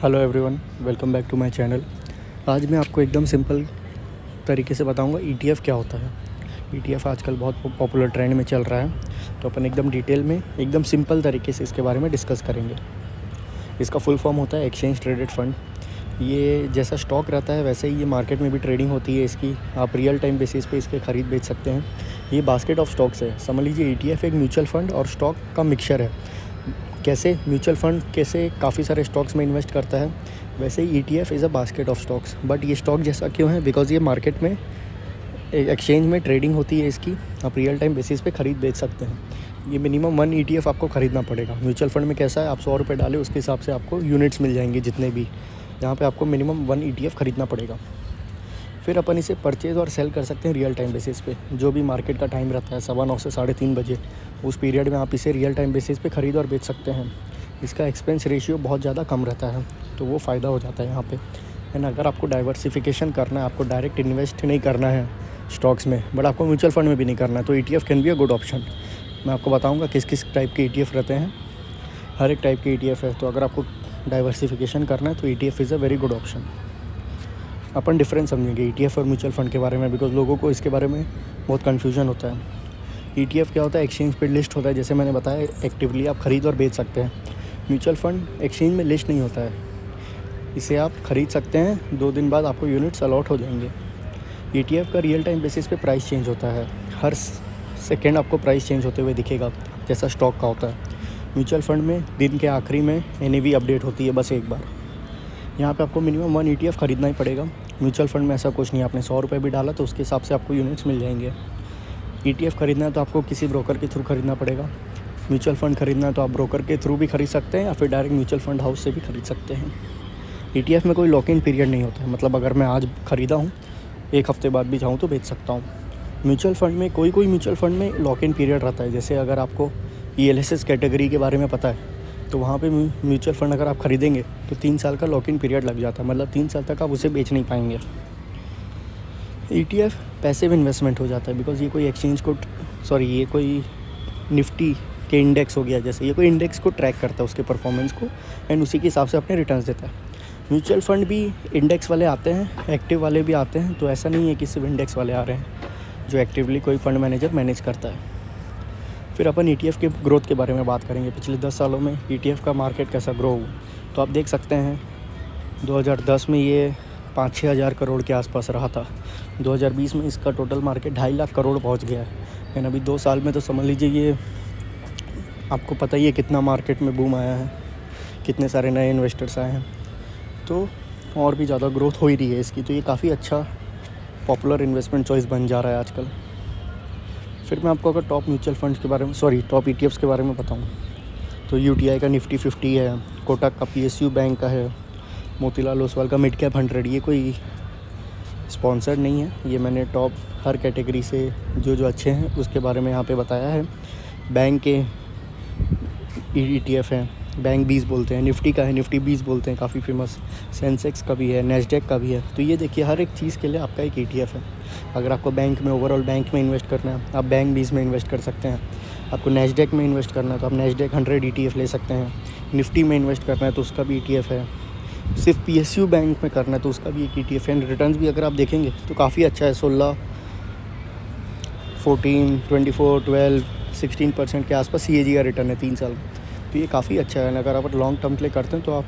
Hello everyone, welcome back to my channel. आज मैं आपको एकदम सिंपल तरीके से बताऊंगा ईटीएफ क्या होता है। ईटीएफ आजकल बहुत पॉपुलर ट्रेंड में चल रहा है, तो अपन एकदम डिटेल में एकदम सिंपल तरीके से इसके बारे में डिस्कस करेंगे। इसका फुल फॉर्म होता है एक्सचेंज ट्रेडेड फंड। ये जैसा स्टॉक रहता है वैसे ही ये मार्केट में भी ट्रेडिंग होती है इसकी। आप रियल टाइम बेसिस पे इसके ख़रीद बेच सकते हैं। ये बास्केट ऑफ स्टॉक्स है। समझ लीजिए ईटीएफ एक म्यूचुअल फंड और स्टॉक का मिक्सचर है। कैसे म्यूचुअल फंड कैसे काफ़ी सारे स्टॉक्स में इन्वेस्ट करता है, वैसे ही ETF is a basket of stocks. But ये स्टॉक जैसा क्यों है? बिकॉज ये मार्केट में एक्सचेंज में ट्रेडिंग होती है इसकी। आप रियल टाइम बेसिस पे ख़रीद बेच सकते हैं। ये मिनिमम 1 ईटीएफ आपको ख़रीदना पड़ेगा। म्यूचुअल फंड में कैसा है, आप 100 रुपये डालें उसके हिसाब से आपको यूनिट्स मिल जाएंगे जितने भी। यहाँ पे आपको मिनिमम 1 ईटीएफ ख़रीदना पड़ेगा। फिर अपन इसे परचेज़ और सेल कर सकते हैं रियल टाइम बेसिस पे। जो भी मार्केट का टाइम रहता है 9:15 से 3:30 बजे, उस पीरियड में आप इसे रियल टाइम बेसिस पे ख़रीद और बेच सकते हैं। इसका एक्सपेंस रेशियो बहुत ज़्यादा कम रहता है, तो वो फ़ायदा हो जाता है यहाँ पे। एंड अगर आपको डाइवर्सिफिकेशन करना है, आपको डायरेक्ट इन्वेस्ट नहीं करना है स्टॉक्स में, बट आपको म्यूचुअल फंड में भी नहीं करना है, तो ETF can be a good option. मैं आपको बताऊँगा किस किस टाइप के ईटीएफ रहते हैं। हर एक टाइप के ईटीएफ है, तो अगर आपको डाइवर्सिफिकेशन करना है तो ETF is a very good option. Upon difference समझेंगे ईटीएफ और म्यूचुअल फंड के बारे में, बिकॉज लोगों को इसके बारे में बहुत कन्फ्यूजन होता है। ईटीएफ क्या होता है? एक्सचेंज पे लिस्ट होता है, जैसे मैंने बताया एक्टिवली आप ख़रीद और बेच सकते हैं। म्यूचुअल फंड एक्सचेंज में लिस्ट नहीं होता है। इसे आप ख़रीद सकते हैं, 2 दिन बाद आपको यूनिट्स अलॉट हो जाएंगे। ईटीएफ का रियल टाइम बेसिस पे प्राइस चेंज होता है। हर सेकेंड आपको प्राइस चेंज होते हुए दिखेगा, जैसा स्टॉक का होता है। म्यूचुअल फंड में दिन के आखिरी में एनएवी अपडेट होती है बस एक बार। यहाँ पे आपको मिनिमम 1 ईटीएफ ख़रीदना ही पड़ेगा। म्यूचुअल फंड में ऐसा कुछ नहीं है, आपने 100 रुपये भी डाला तो उसके हिसाब से आपको यूनिट्स मिल जाएंगे। ईटीएफ ख़रीदना है तो आपको किसी ब्रोकर के थ्रू ख़रीदना पड़ेगा। म्यूचुअल फंड ख़रीदना है तो आप ब्रोकर के थ्रू भी ख़रीद सकते हैं या फिर डायरेक्ट म्यूचुअल फंड हाउस से भी ख़रीद सकते हैं। ईटीएफ में कोई लॉक इन पीरियड नहीं होता है, मतलब अगर मैं आज ख़रीदा हूँ 1 हफ़्ते बाद भी चाहूँ तो बेच सकता हूँ। म्यूचुअल फंड में कोई म्यूचुअल फंड में लॉक इन पीरियड रहता है। जैसे अगर आपको ELSS कैटेगरी के बारे में पता है, तो वहाँ पे म्यूचुअल फंड अगर आप ख़रीदेंगे तो 3 साल का लॉक इन पीरियड लग जाता है, मतलब 3 साल तक आप उसे बेच नहीं पाएंगे। ईटीएफ पैसिव इन्वेस्टमेंट हो जाता है, बिकॉज ये कोई कोई निफ्टी के इंडेक्स हो गया, जैसे ये कोई इंडेक्स को ट्रैक करता है उसके परफॉर्मेंस को, एंड उसी के हिसाब से अपने रिटर्न्स देता है। म्यूचुअल फंड भी इंडेक्स वाले आते हैं, एक्टिव वाले भी आते हैं, तो ऐसा नहीं है कि सिर्फ इंडेक्स वाले आ रहे हैं जो एक्टिवली कोई फंड मैनेजर मैनेज करता है। फिर अपन ईटीएफ के ग्रोथ के बारे में बात करेंगे। पिछले 10 सालों में ईटीएफ का मार्केट कैसा ग्रो हुआ, तो आप देख सकते हैं 2010 में ये 5-6 हज़ार करोड़ के आसपास रहा था। 2020 में इसका टोटल मार्केट 2.5 लाख करोड़ पहुंच गया है। एंड अभी 2 साल में तो समझ लीजिए ये आपको पता ही है कितना मार्केट में बूम आया है, कितने सारे नए इन्वेस्टर्स आए हैं, तो और भी ज़्यादा ग्रोथ हो ही रही है इसकी। तो ये काफ़ी अच्छा पॉपुलर इन्वेस्टमेंट चॉइस बन जा रहा है आजकल। फिर मैं आपको अगर टॉप म्यूचुअल फंड्स के बारे में टॉप ईटीएफ्स के बारे में बताऊँ तो यूटीआई का निफ्टी 50 है, कोटक का PSU बैंक का है, मोतीलाल ओसवाल का मिड कैप 100। ये कोई स्पॉन्सर्ड नहीं है, ये मैंने टॉप हर कैटेगरी से जो अच्छे हैं उसके बारे में यहाँ पे बताया है। बैंक के ईटीएफ हैं, बैंक 20 बोलते हैं, निफ्टी का है निफ्टी 20 बोलते हैं, काफ़ी फेमस। सेंसेक्स का भी है, नेस्डेक का भी है। तो ये देखिए हर एक चीज़ के लिए आपका एक ईटीएफ है। अगर आपको बैंक में ओवरऑल बैंक में इन्वेस्ट करना है, आप बैंक 20 में इन्वेस्ट कर सकते हैं। आपको नेस्डेक में इन्वेस्ट करना है तो आप नेस्डेक 100 ईटीएफ ले सकते हैं। निफ्टी में इन्वेस्ट करना है तो उसका भी ईटीएफ है। सिर्फ PSU बैंक में करना है तो उसका भी एक ईटीएफ है। रिटर्न्स भी अगर आप देखेंगे तो काफ़ी अच्छा है, 16, 14, 24, 12, 16% के आसपास CAGR रिटर्न है 3 साल। तो ये काफ़ी अच्छा है। अगर आप लॉन्ग टर्म के लिए करते हैं तो आप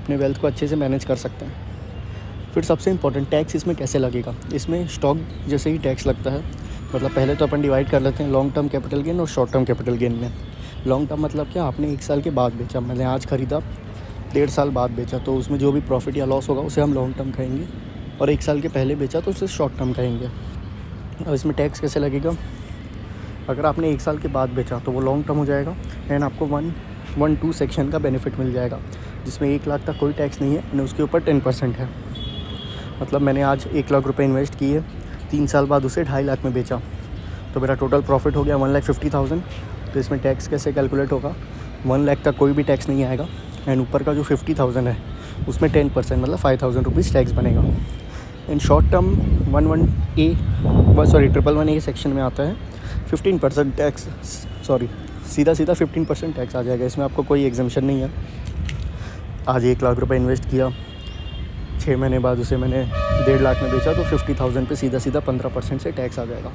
अपने वेल्थ को अच्छे से मैनेज कर सकते हैं। फिर सबसे इंपॉर्टेंट टैक्स इसमें कैसे लगेगा। इसमें स्टॉक जैसे ही टैक्स लगता है, मतलब पहले तो अपन डिवाइड कर लेते हैं लॉन्ग टर्म कैपिटल गेन और शॉर्ट टर्म कैपिटल गेन में। लॉन्ग टर्म मतलब क्या, आपने 1 साल के बाद बेचा, मैंने आज ख़रीदा 1.5 साल बाद बेचा, तो उसमें जो भी प्रॉफिट या लॉस होगा उसे हम लॉन्ग टर्म कहेंगे। और 1 साल के पहले बेचा तो उसे शॉर्ट टर्म कहेंगे। अब इसमें टैक्स कैसे लगेगा, अगर आपने 1 साल के बाद बेचा तो वो लॉन्ग टर्म हो जाएगा, एंड आपको 112 सेक्शन का बेनिफिट मिल जाएगा, जिसमें 1 लाख तक कोई टैक्स नहीं है एंड उसके ऊपर 10% है। मतलब मैंने आज 1 लाख रुपए इन्वेस्ट किए, 3 साल बाद उसे 2.5 लाख में बेचा, तो मेरा टोटल प्रॉफिट हो गया 1,50,000। तो इसमें टैक्स कैसे कैलकुलेट होगा, 1 लाख तक कोई भी टैक्स नहीं आएगा, एंड ऊपर का जो 50,000 है उसमें 10% मतलब 5,000 रुपीज़ टैक्स बनेगा। And short term 111A section में आता है 15% टैक्स, सीधा 15% टैक्स आ जाएगा। इसमें आपको कोई एग्जम्पशन नहीं है। आज 1 लाख रुपए इन्वेस्ट किया, 6 महीने बाद उसे मैंने 1.5 लाख में बेचा, तो 50,000 पे सीधा सीधा 15% से टैक्स आ जाएगा।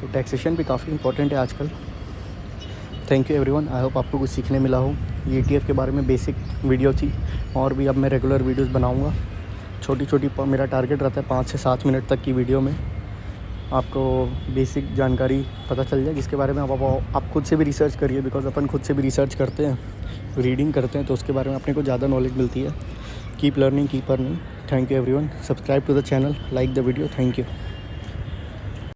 तो टैक्सेशन भी काफ़ी इंपॉर्टेंट है आजकल। Thank you everyone, I hope आपको कुछ सीखने मिला हो। ये ETF के बारे में बेसिक वीडियो थी, और भी अब मैं रेगुलर वीडियोस बनाऊंगा। छोटी छोटी मेरा टारगेट रहता है 5 से 7 मिनट तक की वीडियो में आपको बेसिक जानकारी पता चल जाए, जिसके बारे में आप खुद से भी रिसर्च करिए, बिकॉज अपन खुद से भी रिसर्च करते हैं, रीडिंग करते हैं, तो उसके बारे में अपने को ज़्यादा नॉलेज मिलती है। Keep learning, keep earning. Thank you everyone, subscribe to the channel, like the video. Thank you.